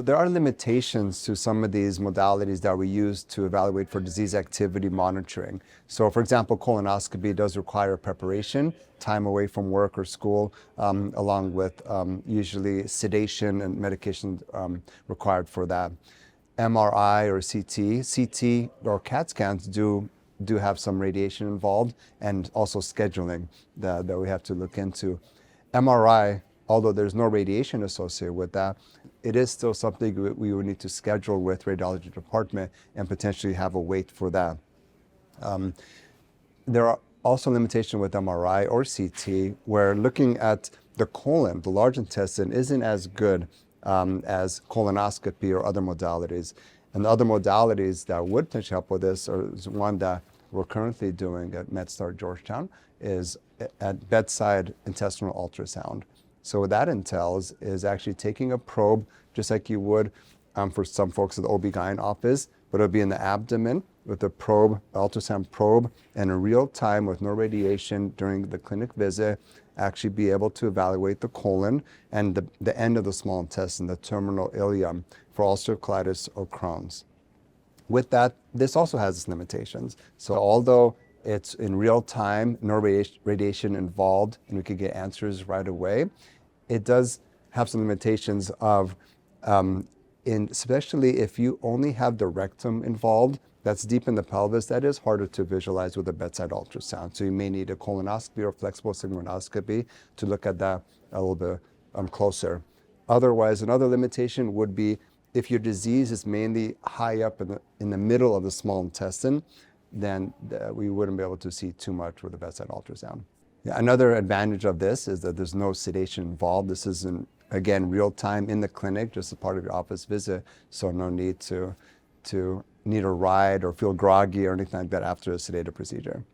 There are limitations to some of these modalities that we use to evaluate for disease activity monitoring. So for example, colonoscopy does require preparation, time away from work or school, along with usually sedation and medication required for that. MRI or CT or CAT scans do have some radiation involved, and also scheduling that we have to look into. MRI, although there's no radiation associated with that, it is still something we would need to schedule with radiology department and potentially have a wait for that. There are also limitations with MRI or CT where looking at the colon, the large intestine, isn't as good as colonoscopy or other modalities. And the other modalities that would potentially help with this is one that we're currently doing at MedStar Georgetown is at bedside intestinal ultrasound. So what that entails is actually taking a probe, just like you would for some folks at the OB-GYN office, but it'll be in the abdomen with a probe, ultrasound probe, and in real time with no radiation during the clinic visit, actually be able to evaluate the colon and the end of the small intestine, the terminal ileum, for ulcerative colitis or Crohn's. With that, this also has its limitations. So although it's in real time, no radiation involved, and we could get answers right away, it does have some limitations of, especially if you only have the rectum involved, that's deep in the pelvis, that is harder to visualize with a bedside ultrasound. So you may need a colonoscopy or flexible sigmoidoscopy to look at that a little bit closer. Otherwise, another limitation would be if your disease is mainly high up in the middle of the small intestine, then we wouldn't be able to see too much with a bedside ultrasound. Yeah, another advantage of this is that there's no sedation involved. This is, again, real time in the clinic, just a part of your office visit, so no need to need a ride or feel groggy or anything like that after a sedative procedure.